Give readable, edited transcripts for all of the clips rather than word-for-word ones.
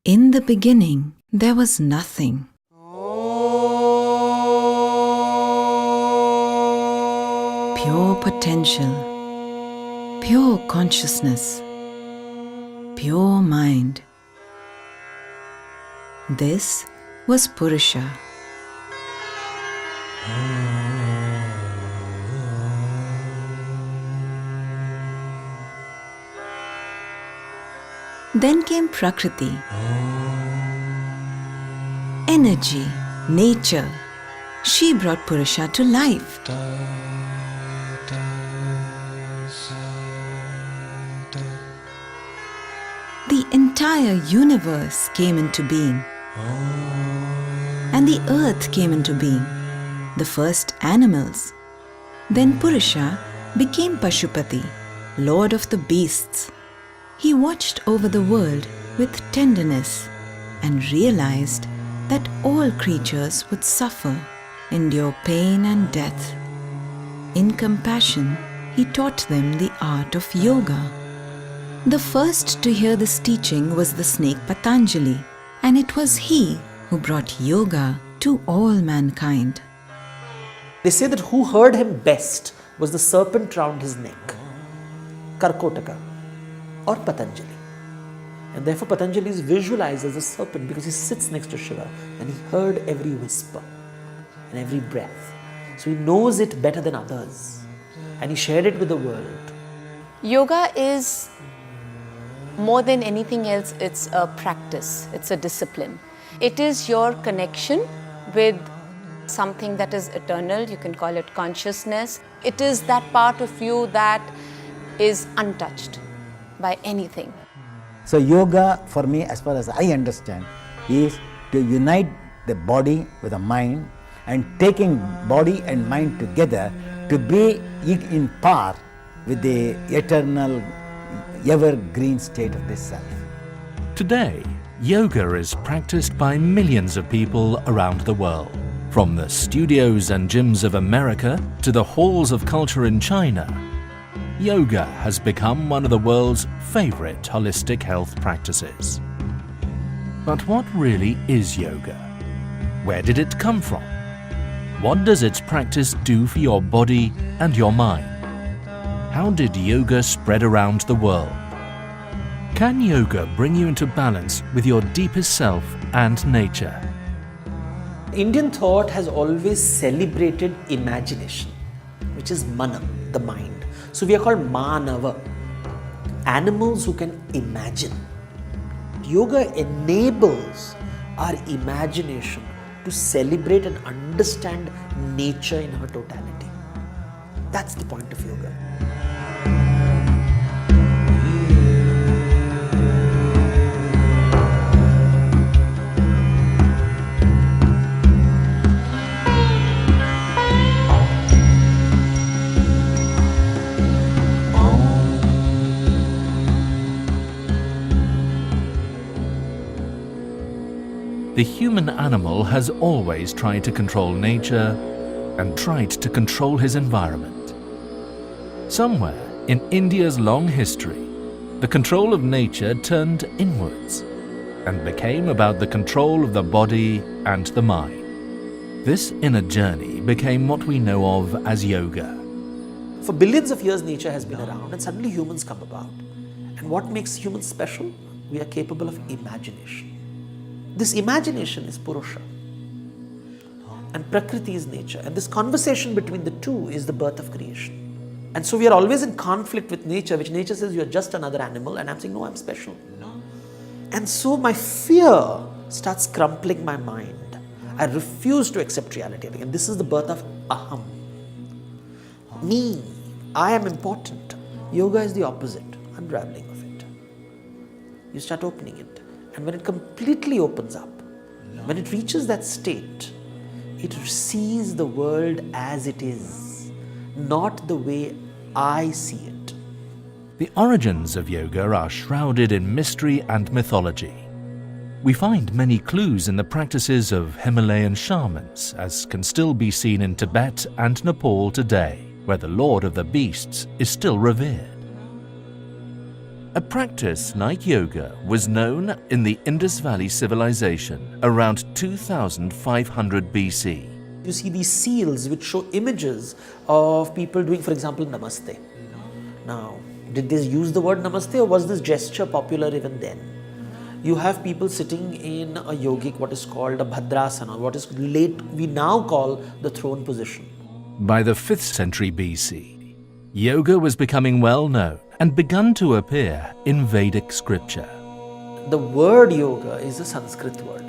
In the beginning, there was nothing. Pure potential, pure consciousness, pure mind. This was Purusha. Then came Prakriti, energy, nature. She brought Purusha to life. The entire universe came into being, and the earth came into being, the first animals. Then Purusha became Pashupati, lord of the beasts. He watched over the world with tenderness and realized that all creatures would suffer, endure pain and death. In compassion, he taught them the art of yoga. The first to hear this teaching was the snake Patanjali, and it was he who brought yoga to all mankind. They say that who heard him best was the serpent round his neck, Karkotaka, or Patanjali. And therefore Patanjali is visualized as a serpent because he sits next to Shiva and he heard every whisper and every breath. So he knows it better than others and he shared it with the world. Yoga is more than anything else, it's a practice, it's a discipline. It is your connection with something that is eternal, you can call it consciousness. It is that part of you that is untouched by anything. So yoga for me, as far as I understand, is to unite the body with the mind and taking body and mind together to be in par with the eternal, evergreen state of this self. Today, yoga is practiced by millions of people around the world. From the studios and gyms of America to the halls of culture in China, yoga has become one of the world's favorite holistic health practices. But what really is yoga? Where did it come from? What does its practice do for your body and your mind? How did yoga spread around the world? Can yoga bring you into balance with your deepest self and nature? Indian thought has always celebrated imagination, which is mana, the mind. So we are called Manava, animals who can imagine. Yoga enables our imagination to celebrate and understand nature in her totality. That's the point of yoga. The human animal has always tried to control nature and tried to control his environment. Somewhere in India's long history, the control of nature turned inwards and became about the control of the body and the mind. This inner journey became what we know of as yoga. For billions of years, nature has been around and suddenly humans come about. And what makes humans special? We are capable of imagination. This imagination is Purusha and Prakriti is nature, and this conversation between the two is the birth of creation. And so we are always in conflict with nature, which nature says you are just another animal, and I'm saying no, I'm special. And so my fear starts crumpling my mind. I refuse to accept reality, and this is the birth of Aham. Me, I am important. Yoga is the opposite, unraveling of it. You start opening it. And when it completely opens up, when it reaches that state, it sees the world as it is, not the way I see it. The origins of yoga are shrouded in mystery and mythology. We find many clues in the practices of Himalayan shamans, as can still be seen in Tibet and Nepal today, where the Lord of the Beasts is still revered. A practice like yoga was known in the Indus Valley civilization around 2500 BC. You see these seals which show images of people doing, for example, namaste. Now, did they use the word namaste or was this gesture popular even then? You have people sitting in a yogic, what is called a bhadrasana, what is we now call the throne position. By the 5th century BC, yoga was becoming well known and begun to appear in Vedic scripture. The word yoga is a Sanskrit word.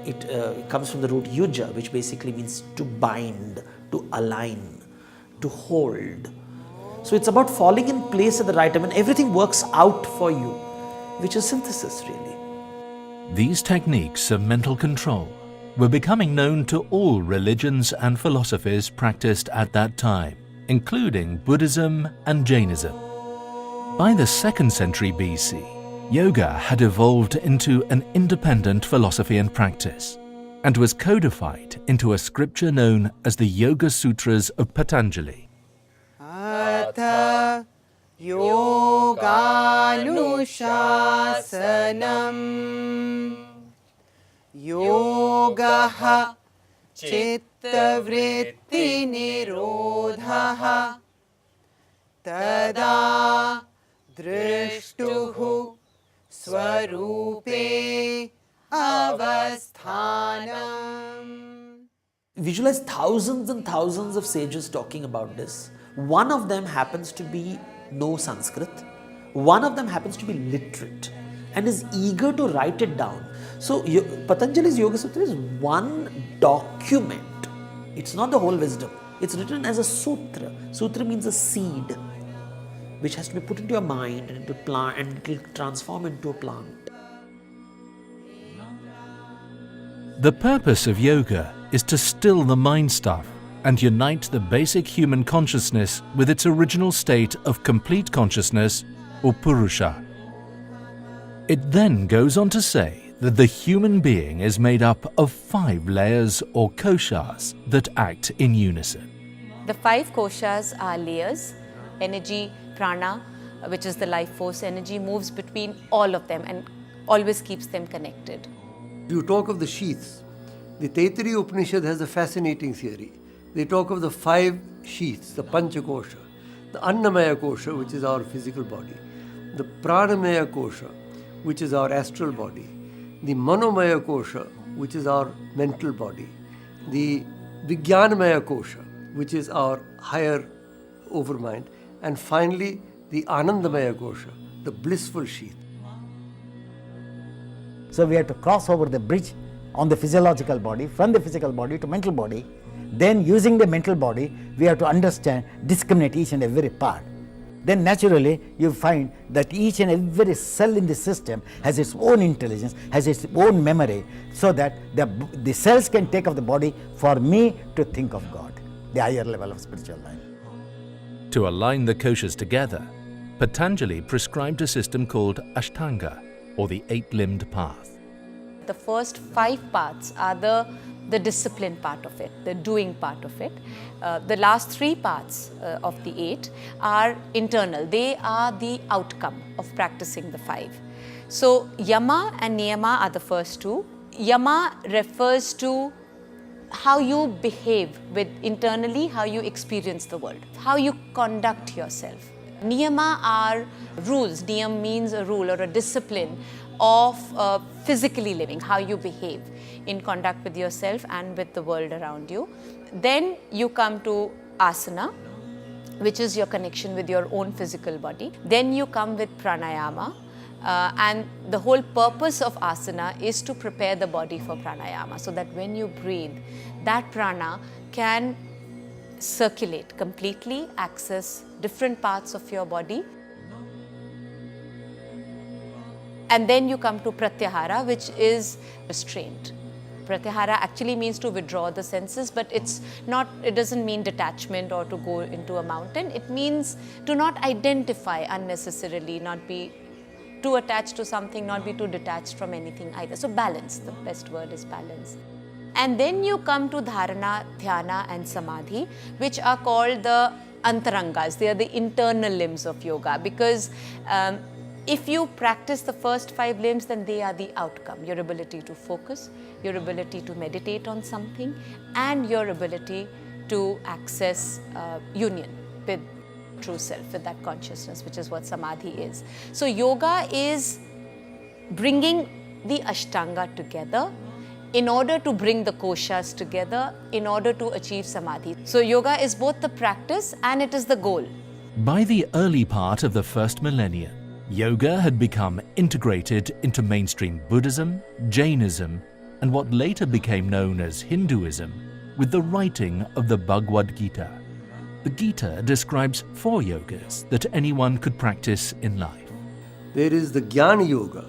It comes from the root yuja, which basically means to bind, to align, to hold. So it's about falling in place at the right time and everything works out for you, which is synthesis really. These techniques of mental control were becoming known to all religions and philosophies practiced at that time, including Buddhism and Jainism. By the 2nd century BC, yoga had evolved into an independent philosophy and practice, and was codified into a scripture known as the Yoga Sutras of Patanjali. Atha yoganushasanam yogaha chittavritti nirodhaha tada drishtuhu swarupe avasthanam. Visualize thousands and thousands of sages talking about this. One of them happens to be no Sanskrit. One of them happens to be literate and is eager to write it down. So Patanjali's Yoga Sutra is one document. It's not the whole wisdom. It's written as a sutra. Sutra means a seed, which has to be put into your mind and into plant, and it will transform into a plant. The purpose of yoga is to still the mind stuff and unite the basic human consciousness with its original state of complete consciousness, or Purusha. It then goes on to say that the human being is made up of 5 layers or koshas that act in unison. The 5 koshas are layers. Energy, prana, which is the life force energy, moves between all of them and always keeps them connected. You talk of the sheaths. The Taittiriya Upanishad has a fascinating theory. They talk of the 5 sheaths, the Panchakosha, the Annamaya Kosha, which is our physical body, the Pranamaya Kosha, which is our astral body, the Manomaya Kosha, which is our mental body, the Vijnanamaya Kosha, which is our higher overmind, and finally the Anandamaya Kosha, the blissful sheath. So we have to cross over the bridge on the physiological body, from the physical body to mental body. Then using the mental body, we have to understand, discriminate each and every part. Then naturally you find that each and every cell in the system has its own intelligence, has its own memory, so that the cells can take of the body for me to think of God, the higher level of spiritual life. To align the koshas together, Patanjali prescribed a system called Ashtanga, or the 8-limbed path. The first 5 parts are the discipline part of it, the doing part of it. The last 3 parts of the 8 are internal. They are the outcome of practicing the 5. So yama and niyama are the first 2. Yama refers to how you behave with internally, how you experience the world, how you conduct yourself. Niyama are rules. Niyam means a rule or a discipline of physically living, how you behave in conduct with yourself and with the world around you. Then you come to asana, which is your connection with your own physical body. Then you come with pranayama, and the whole purpose of asana is to prepare the body for pranayama, so that when you breathe, that prana can circulate completely, access different parts of your body. And then you come to pratyahara, which is restraint. Pratyahara actually means to withdraw the senses, but it doesn't mean detachment or to go into a mountain. It means to not identify unnecessarily, not be too attached to something, not be too detached from anything either. So balance, the best word is balance. And then you come to dharana, dhyana and samadhi, which are called the antarangas. They are the internal limbs of yoga, because If you practice the first 5 limbs, then they are the outcome. Your ability to focus, your ability to meditate on something, and your ability to access union with true self, with that consciousness, which is what samadhi is. So yoga is bringing the ashtanga together in order to bring the koshas together, in order to achieve samadhi. So yoga is both the practice and it is the goal. By the early part of the first millennium, yoga had become integrated into mainstream Buddhism, Jainism, and what later became known as Hinduism, with the writing of the Bhagavad Gita. The Gita describes 4 yogas that anyone could practice in life. There is the Jnana Yoga,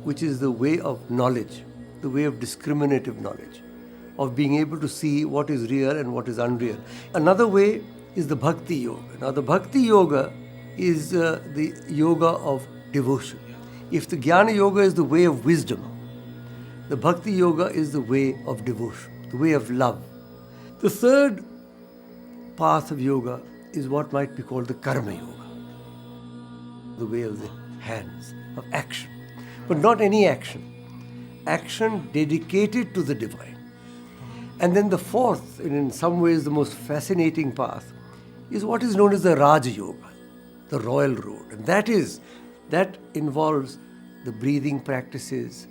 which is the way of knowledge, the way of discriminative knowledge, of being able to see what is real and what is unreal. Another way is the Bhakti Yoga. Now, the Bhakti Yoga is the yoga of devotion. If the Jnana Yoga is the way of wisdom, the Bhakti Yoga is the way of devotion, the way of love. The third path of yoga is what might be called the Karma Yoga, the way of the hands, of action. But not any action. Action dedicated to the divine. And then the fourth, and in some ways the most fascinating path, is what is known as the Raja Yoga, the royal road. And that involves the breathing practices,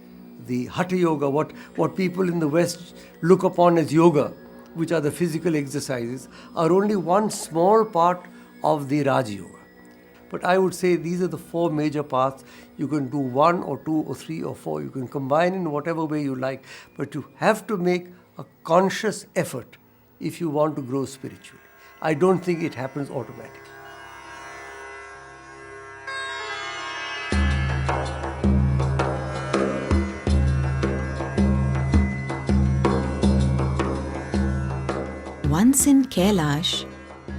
the Hatha Yoga, what people in the West look upon as yoga, which are the physical exercises, are only one small part of the Raja Yoga. But I would say these are the 4 major paths. You can do 1 or 2 or 3 or 4. You can combine in whatever way you like. But you have to make a conscious effort if you want to grow spiritually. I don't think it happens automatically. Once in Kailash,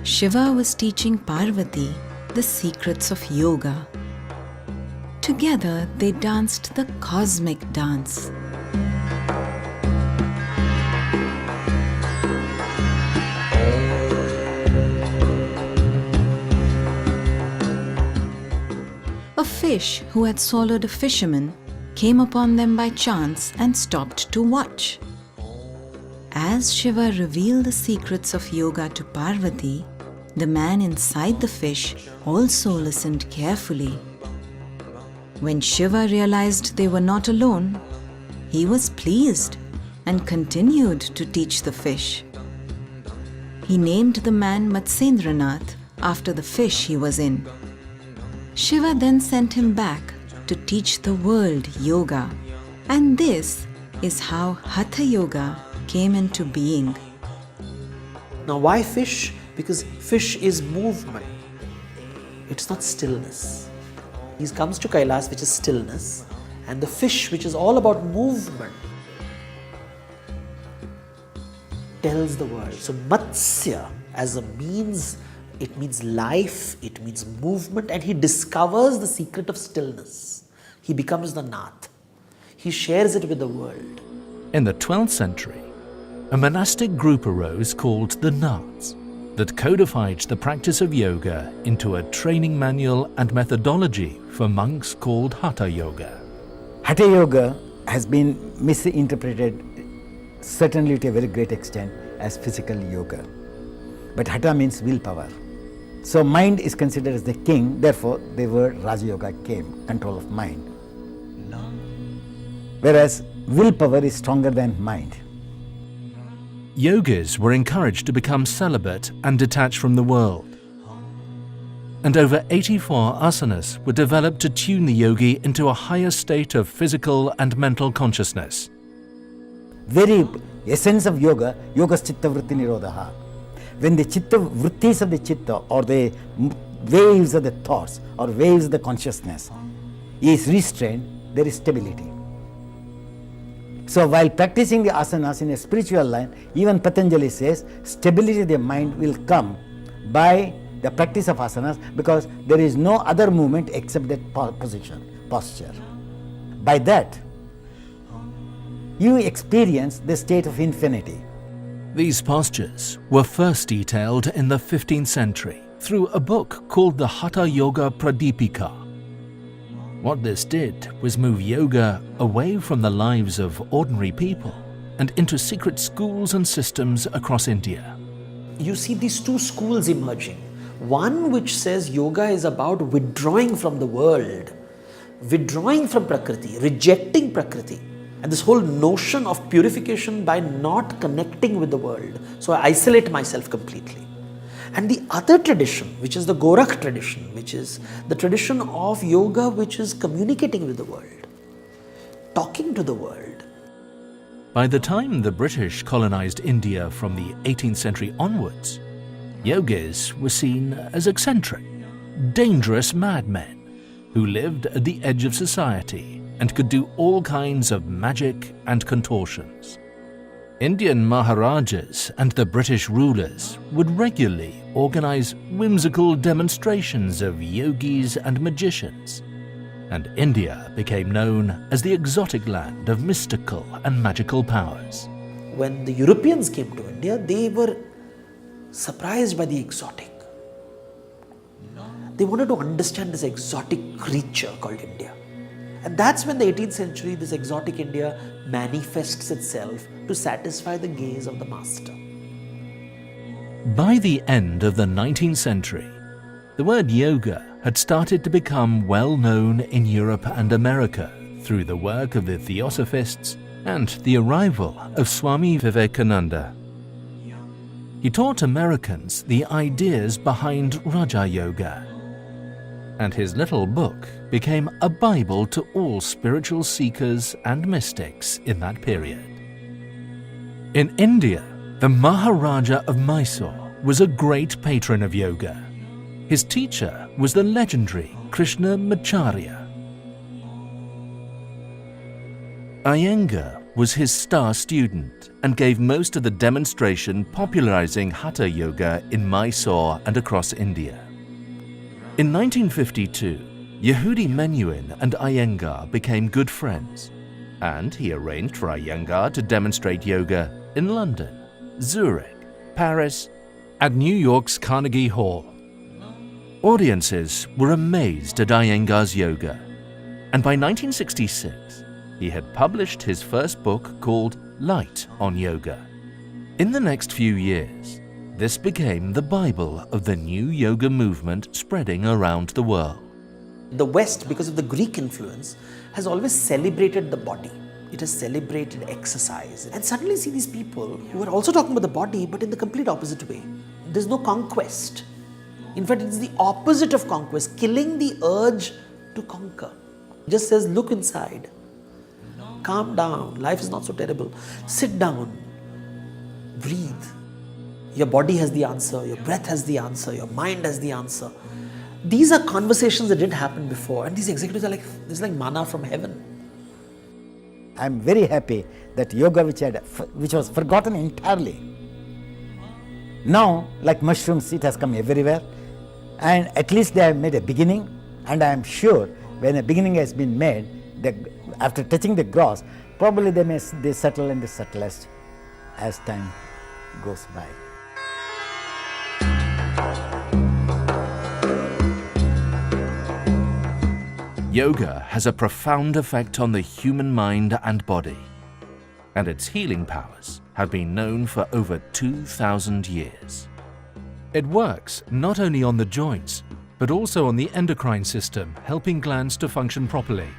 Shiva was teaching Parvati the secrets of yoga. Together they danced the cosmic dance. A fish who had swallowed a fisherman came upon them by chance and stopped to watch. As Shiva revealed the secrets of yoga to Parvati, the man inside the fish also listened carefully. When Shiva realized they were not alone, he was pleased and continued to teach the fish. He named the man Matsyendranath after the fish he was in. Shiva then sent him back to teach the world yoga. And this is how Hatha Yoga came into being. Now, why fish? Because fish is movement. It's not stillness. He comes to Kailas, which is stillness, and the fish, which is all about movement, tells the world. So Matsya as a means, it means life, it means movement, and he discovers the secret of stillness. He becomes the Nath. He shares it with the world. In the 12th century, a monastic group arose called the Naths that codified the practice of yoga into a training manual and methodology for monks called Hatha Yoga. Hatha Yoga has been misinterpreted, certainly to a very great extent, as physical yoga. But Hatha means willpower. So mind is considered as the king, therefore the word Raja Yoga came, control of mind. Whereas willpower is stronger than mind. Yogis were encouraged to become celibate and detached from the world. And over 84 asanas were developed to tune the yogi into a higher state of physical and mental consciousness. Very essence of yoga, yoga chitta vritti nirodha. When the chitta vrittis of the chitta, or the waves of the thoughts or waves of the consciousness is restrained, there is stability. So while practicing the asanas in a spiritual line, even Patanjali says stability of the mind will come by the practice of asanas, because there is no other movement except that posture. By that, you experience the state of infinity. These postures were first detailed in the 15th century through a book called the Hatha Yoga Pradipika. What this did was move yoga away from the lives of ordinary people and into secret schools and systems across India. You see these two schools emerging. One which says yoga is about withdrawing from the world, withdrawing from Prakriti, rejecting Prakriti, and this whole notion of purification by not connecting with the world. So I isolate myself completely. And the other tradition, which is the Gorakh tradition, which is the tradition of yoga which is communicating with the world, talking to the world. By the time the British colonized India from the 18th century onwards, yogis were seen as eccentric, dangerous madmen who lived at the edge of society and could do all kinds of magic and contortions. Indian Maharajas and the British rulers would regularly organize whimsical demonstrations of yogis and magicians, and India became known as the exotic land of mystical and magical powers. When the Europeans came to India, they were surprised by the exotic. They wanted to understand this exotic creature called India. And that's when the 18th century, this exotic India manifests itself to satisfy the gaze of the master. By the end of the 19th century, the word yoga had started to become well known in Europe and America through the work of the Theosophists and the arrival of Swami Vivekananda. He taught Americans the ideas behind Raja Yoga, and his little book became a Bible to all spiritual seekers and mystics in that period. In India, the Maharaja of Mysore was a great patron of yoga. His teacher was the legendary Krishna Macharya. Iyengar was his star student and gave most of the demonstration popularizing Hatha Yoga in Mysore and across India. In 1952, Yehudi Menuhin and Iyengar became good friends, and he arranged for Iyengar to demonstrate yoga in London, Zurich, Paris, and New York's Carnegie Hall. Audiences were amazed at Iyengar's yoga, and by 1966, he had published his first book called Light on Yoga. In the next few years, this became the Bible of the new yoga movement spreading around the world. The West, because of the Greek influence, has always celebrated the body. It has celebrated exercise. And suddenly see these people who are also talking about the body, but in the complete opposite way. There's no conquest. In fact, it's the opposite of conquest, killing the urge to conquer. It just says, look inside. Calm down. Life is not so terrible. Sit down. Breathe. Your body has the answer, your breath has the answer, your mind has the answer. These are conversations that didn't happen before, and these executives are like, this is like manna from heaven. I'm very happy that yoga, which was forgotten entirely, now, like mushrooms, it has come everywhere, and at least they have made a beginning, and I am sure when a beginning has been made, after touching the gross, probably they settle in the subtlest as time goes by. Yoga has a profound effect on the human mind and body, and its healing powers have been known for over 2,000 years. It works not only on the joints, but also on the endocrine system, helping glands to function properly.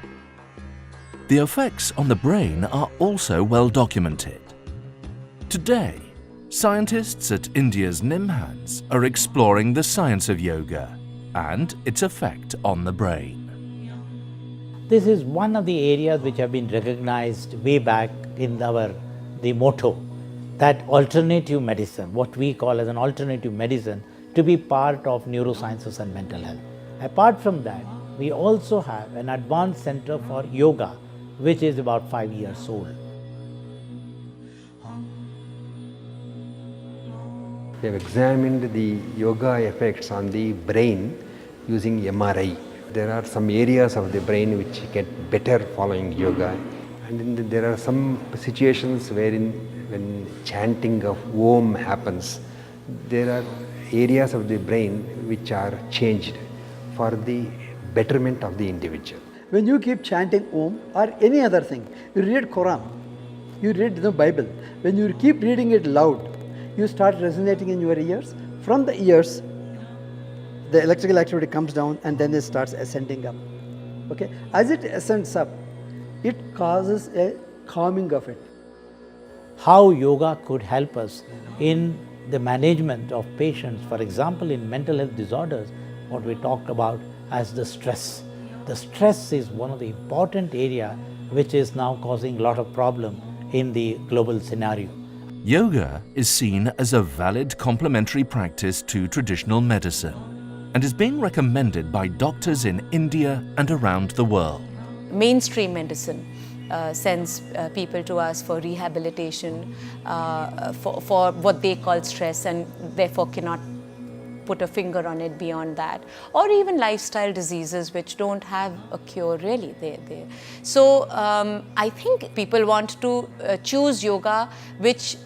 The effects on the brain are also well documented. Today, scientists at India's NIMHANS are exploring the science of yoga and its effect on the brain. This is one of the areas which have been recognized way back in the motto that alternative medicine, what we call as an alternative medicine, to be part of neurosciences and mental health. Apart from that, we also have an advanced center for yoga, which is about 5 years old. We have examined the yoga effects on the brain using MRI. There are some areas of the brain which get better following yoga, and there are some situations wherein when chanting of Om happens, there are areas of the brain which are changed for the betterment of the individual. When you keep chanting Om or any other thing, you read Quran, you read the Bible. When you keep reading it loud, you start resonating in your ears. From the ears, the electrical activity comes down and then it starts ascending up. Okay? As it ascends up, it causes a calming of it. How yoga could help us in the management of patients, for example, in mental health disorders, what we talked about as the stress. The stress is one of the important area which is now causing a lot of problem in the global scenario. Yoga is seen as a valid complementary practice to traditional medicine and is being recommended by doctors in India and around the world. Mainstream medicine sends people to us for rehabilitation, for what they call stress, and therefore cannot put a finger on it beyond that, or even lifestyle diseases which don't have a cure really. So I think people want to choose yoga which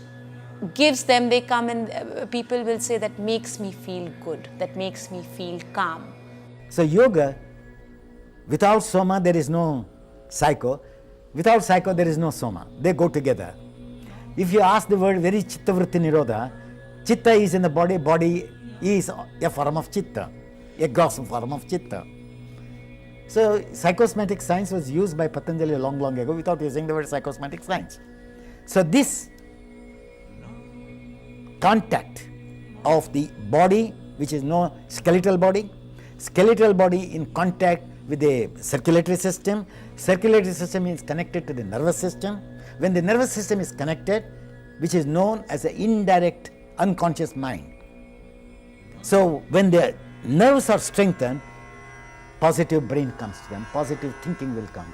gives them, they come and people will say that makes me feel good, that makes me feel calm. So yoga, without soma there is no psycho, without psycho there is no soma. They go together. If you ask the word very chitta vritti nirodha, chitta is in the body, body is a form of chitta, a gross form of chitta. So psychosomatic science was used by Patanjali long ago without using the word psychosomatic science. So this contact of the body, which is no skeletal body in contact with the circulatory system is connected to the nervous system. When the nervous system is connected, which is known as the indirect unconscious mind. So when the nerves are strengthened, positive brain comes to them, positive thinking will come.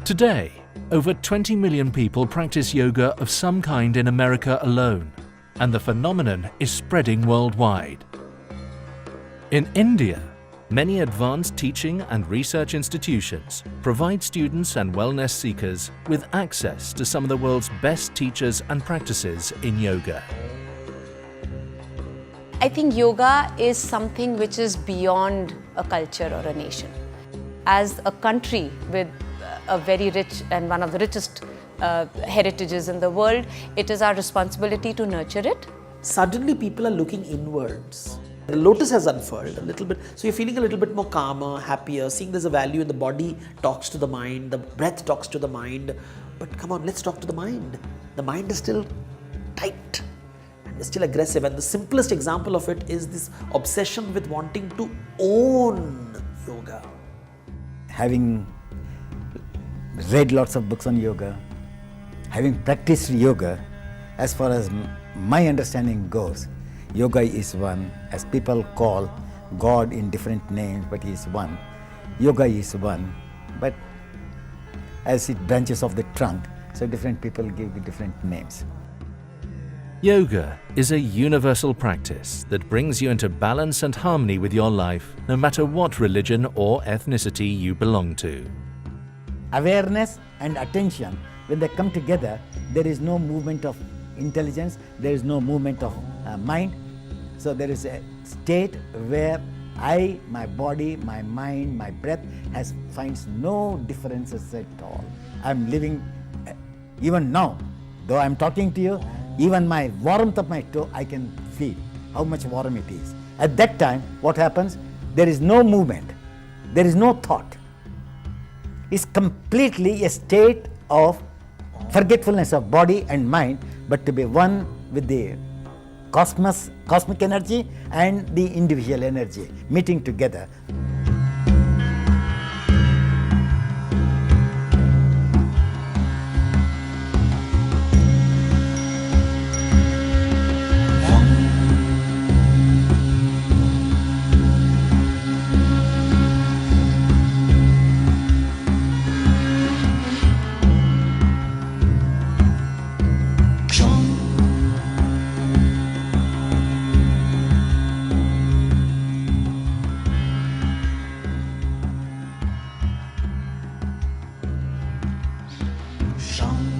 Today, over 20 million people practice yoga of some kind in America alone, and the phenomenon is spreading worldwide. In India, many advanced teaching and research institutions provide students and wellness seekers with access to some of the world's best teachers and practices in yoga. I think yoga is something which is beyond a culture or a nation. As a country with a very rich and one of the richest heritages in the world, it is our responsibility to nurture it. Suddenly people are looking inwards. The lotus has unfurled a little bit, so you're feeling a little bit more calmer, happier, seeing there's a value in the body talks to the mind, the breath talks to the mind. But come on, let's talk to the mind. The mind is still tight and it's still aggressive, and the simplest example of it is this obsession with wanting to own yoga. Having read lots of books on yoga, having practiced yoga, as far as my understanding goes, yoga is one, as people call God in different names, but He is one. Yoga is one, but as it branches off the trunk, so different people give it different names. Yoga is a universal practice that brings you into balance and harmony with your life, no matter what religion or ethnicity you belong to. Awareness and attention, when they come together, there is no movement of intelligence, there is no movement of mind. So there is a state where my body, my mind, my breath finds no differences at all. I'm living, even now, though I'm talking to you, even my warmth of my toe, I can feel how much warm it is. At that time, what happens? There is no movement, there is no thought. It's completely a state of forgetfulness of body and mind, but to be one with the cosmic energy and the individual energy meeting together. Shanti.